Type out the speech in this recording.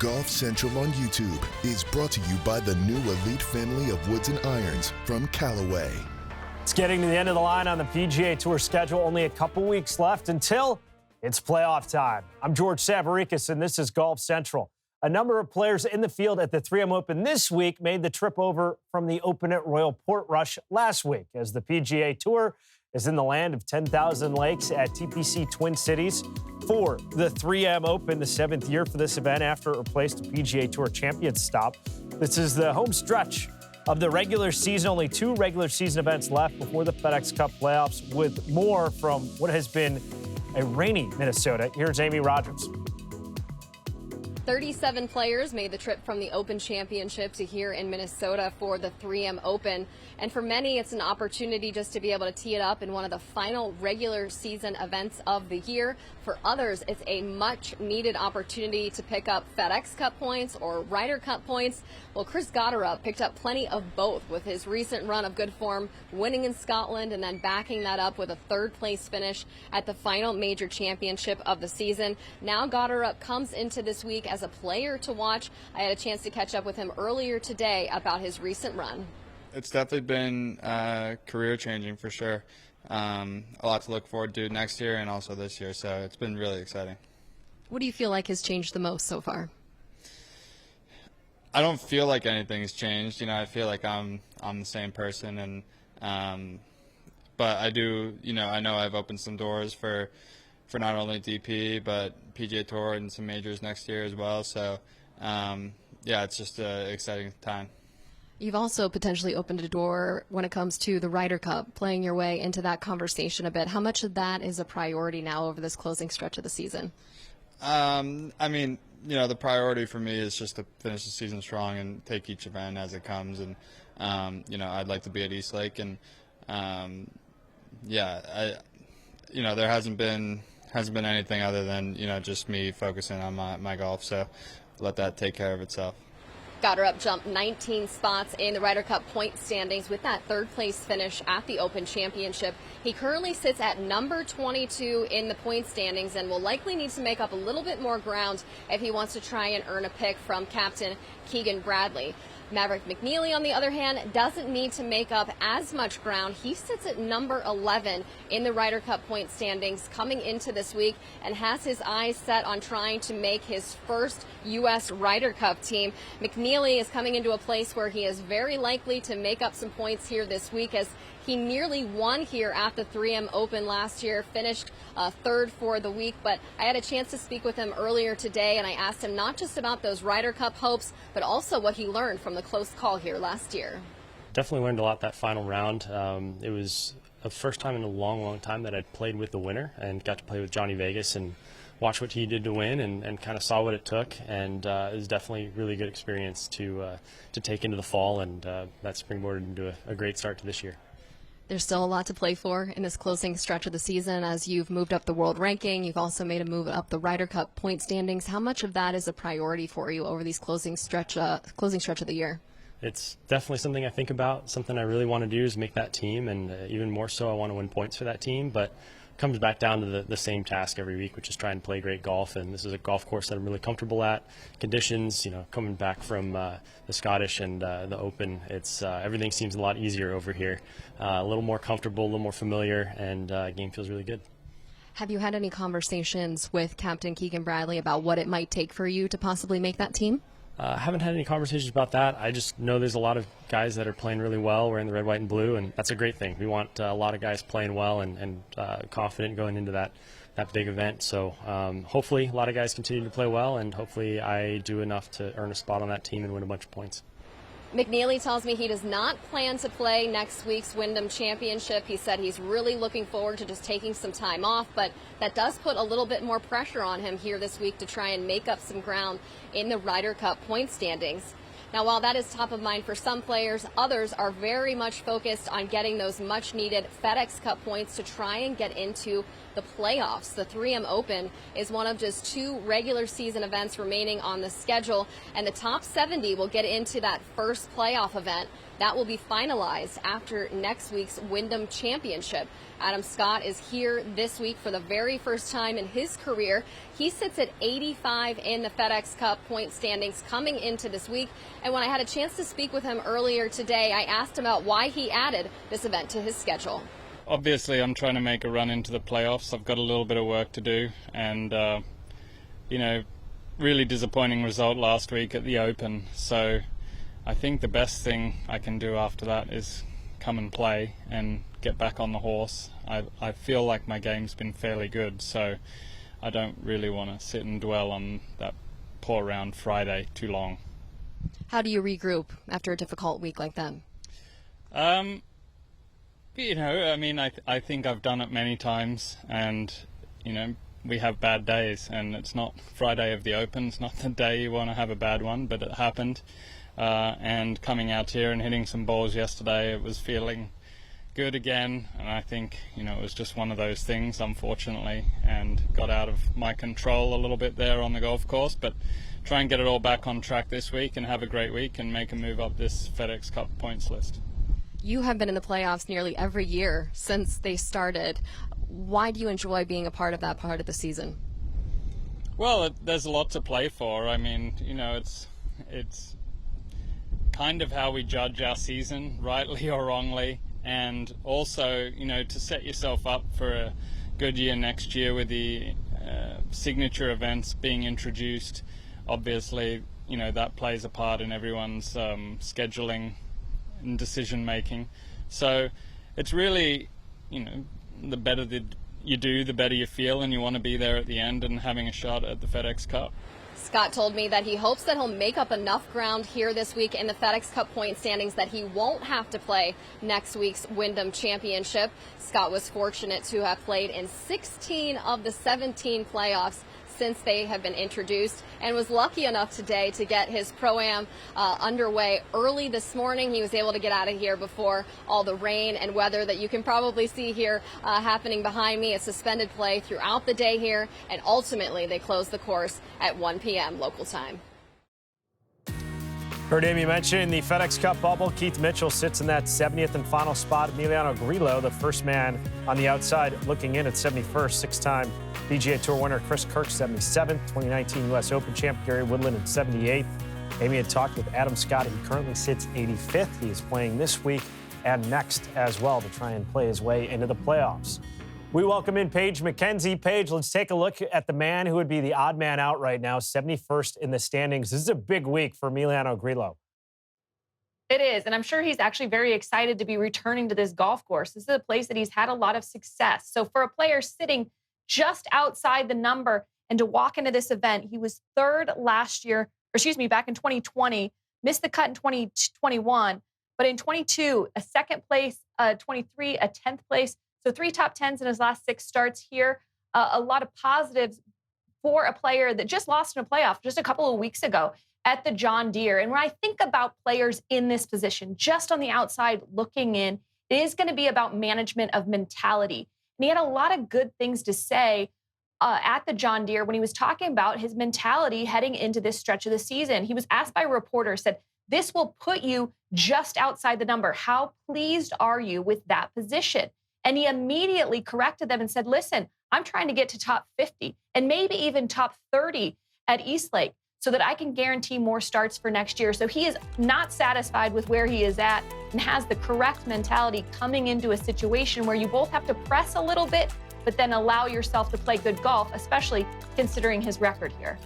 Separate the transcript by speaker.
Speaker 1: Golf Central on YouTube is brought to you by the new Elite family of woods and irons from Callaway.
Speaker 2: It's getting to the end of the line on the PGA Tour schedule. Only a couple weeks left until it's playoff time. I'm George Savaricas, and this is Golf Central. A number of players in the field at the 3M Open this week made the trip over from the Open at Royal Portrush last week, as the PGA Tour is in the land of 10,000 lakes at TPC Twin Cities for the 3M Open, the 7th year for this event after it replaced a PGA Tour Champions stop. This is the home stretch of the regular season. Only 2 regular season events left before the FedEx Cup playoffs, with more from what has been a rainy Minnesota. Here's Amy Rogers.
Speaker 3: 37 players made the trip from the Open Championship to here in Minnesota for the 3M Open. And for many, it's an opportunity just to be able to tee it up in one of the final regular season events of the year. For others, it's a much needed opportunity to pick up FedEx Cup points or Ryder Cup points. Well, Chris Gotterup picked up plenty of both with his recent run of good form, winning in Scotland and then backing that up with a 3rd place finish at the final major championship of the season. Now Gotterup comes into this week as a player to watch. I had a chance to catch up with him earlier today about his recent run.
Speaker 4: It's definitely been career changing for sure. A lot to look forward to next year and also this year, so it's been really exciting.
Speaker 3: What do you feel like has changed the most so far?
Speaker 4: I don't feel like anything has changed. You know, I feel like I'm the same person, and but I do. You know, I know I've opened some doors for not only DP but PGA Tour and some majors next year as well. So yeah, it's just an exciting time.
Speaker 3: You've also potentially opened a door when it comes to the Ryder Cup, playing your way into that conversation a bit. How much of that is a priority now over this closing stretch of the season?
Speaker 4: I mean, you know, the priority for me is just to finish the season strong and take each event as it comes. And, you know, I'd like to be at East Lake. And, yeah, you know, there hasn't been anything other than, you know, just me focusing on my golf. So let that take care of itself.
Speaker 3: Gotterup jumped 19 spots in the Ryder Cup point standings with that 3rd place finish at the Open Championship. He currently sits at number 22 in the point standings and will likely need to make up a little bit more ground if he wants to try and earn a pick from captain Keegan Bradley. Maverick McNealy, on the other hand, doesn't need to make up as much ground. He sits at number 11 in the Ryder Cup point standings coming into this week and has his eyes set on trying to make his first U.S. Ryder Cup team. McNealy is coming into a place where he is very likely to make up some points here this week, as he nearly won here at the 3M Open last year, finished 3rd for the week. But I had a chance to speak with him earlier today, and I asked him not just about those Ryder Cup hopes, but also what he learned from the close call here last year.
Speaker 5: Definitely learned a lot that final round. It was the first time in a long time that I'd played with the winner and got to play with Johnny Vegas and watch what he did to win and kind of saw what it took. And it was definitely a really good experience to take into the fall, and that springboarded into a great start to this year.
Speaker 3: There's still a lot to play for in this closing stretch of the season, as you've moved up the world ranking. You've also made a move up the Ryder Cup point standings. How much of that is a priority for you over these closing stretch of the year?
Speaker 5: It's definitely something I think about. Something I really want to do is make that team, and even more so, I want to win points for that team. But it comes back down to the same task every week, which is try and play great golf. And this is a golf course that I'm really comfortable at. Conditions, you know, coming back from the Scottish and the Open, it's everything seems a lot easier over here. A little more comfortable, a little more familiar, and game feels really good.
Speaker 3: Have you had any conversations with Captain Keegan Bradley about what it might take for you to possibly make that team?
Speaker 5: I haven't had any conversations about that. I just know there's a lot of guys that are playing really well wearing the red, white, and blue, and that's a great thing. We want a lot of guys playing well and confident going into that big event. So hopefully a lot of guys continue to play well, and hopefully I do enough to earn a spot on that team and win a bunch of points.
Speaker 3: McNealy tells me he does not plan to play next week's Wyndham Championship. He said he's really looking forward to just taking some time off, but that does put a little bit more pressure on him here this week to try and make up some ground in the Ryder Cup point standings. Now, while that is top of mind for some players, others are very much focused on getting those much-needed FedEx Cup points to try and get into the playoffs. The 3M Open is one of just 2 regular season events remaining on the schedule, and the top 70 will get into that first playoff event. That will be finalized after next week's Wyndham Championship. Adam Scott is here this week for the very first time in his career. He sits at 85 in the FedEx Cup point standings coming into this week. And when I had a chance to speak with him earlier today, I asked him about why he added this event to his schedule.
Speaker 4: Obviously, I'm trying to make a run into the playoffs. I've got a little bit of work to do, and really disappointing result last week at the Open. So I think the best thing I can do after that is come and play and get back on the horse. I feel like my game's been fairly good, so I don't really want to sit and dwell on that poor round Friday too long.
Speaker 3: How do you regroup after a difficult week like that?
Speaker 4: I think I've done it many times, and we have bad days, and it's not Friday of the Open. It's not the day you want to have a bad one, but it happened. And coming out here and hitting some balls yesterday, it was feeling good again, and I think it was just one of those things, unfortunately, and got out of my control a little bit there on the golf course. But try and get it all back on track this week and have a great week and make a move up this FedEx Cup points list.
Speaker 3: You have been in the playoffs nearly every year since they started. Why do you enjoy being a part of that part of the season?
Speaker 4: Well, there's a lot to play for. I mean, it's kind of how we judge our season, rightly or wrongly, and also, to set yourself up for a good year next year with the signature events being introduced. Obviously, that plays a part in everyone's scheduling and decision making. So it's really, the better that you do, the better you feel, and you want to be there at the end and having a shot at the FedEx Cup.
Speaker 3: Scott told me that he hopes that he'll make up enough ground here this week in the FedEx Cup point standings that he won't have to play next week's Wyndham Championship. Scott was fortunate to have played in 16 of the 17 playoffs since they have been introduced, and was lucky enough today to get his Pro-Am underway early this morning. He was able to get out of here before all the rain and weather that you can probably see here happening behind me. A suspended play throughout the day here, and ultimately they closed the course at 1 p.m. local time.
Speaker 2: Heard Amy mention the FedEx Cup bubble. Keith Mitchell sits in that 70th and final spot. Emiliano Grillo, the first man on the outside, looking in at 71st. Six-time PGA Tour winner Chris Kirk, 77th. 2019 U.S. Open champ Gary Woodland at 78th. Amy had talked with Adam Scott. He currently sits 85th. He is playing this week and next as well to try and play his way into the playoffs. We welcome in Paige McKenzie. Paige, let's take a look at the man who would be the odd man out right now, 71st in the standings. This is a big week for Emiliano Grillo.
Speaker 6: It is, and I'm sure he's actually very excited to be returning to this golf course. This is a place that he's had a lot of success. So for a player sitting just outside the number and to walk into this event, he was third last year, back in 2020, missed the cut in 2021, but in 22, a second place, 23, a 10th place. So 3 top 10s in his last 6 starts here. A lot of positives for a player that just lost in a playoff just a couple of weeks ago at the John Deere. And when I think about players in this position, just on the outside looking in, it is going to be about management of mentality. And he had a lot of good things to say at the John Deere when he was talking about his mentality heading into this stretch of the season. He was asked by a reporter, said, "This will put you just outside the number. How pleased are you with that position?" And he immediately corrected them and said, "Listen, I'm trying to get to top 50 and maybe even top 30 at Eastlake so that I can guarantee more starts for next year." So he is not satisfied with where he is at and has the correct mentality coming into a situation where you both have to press a little bit, but then allow yourself to play good golf, especially considering his record here.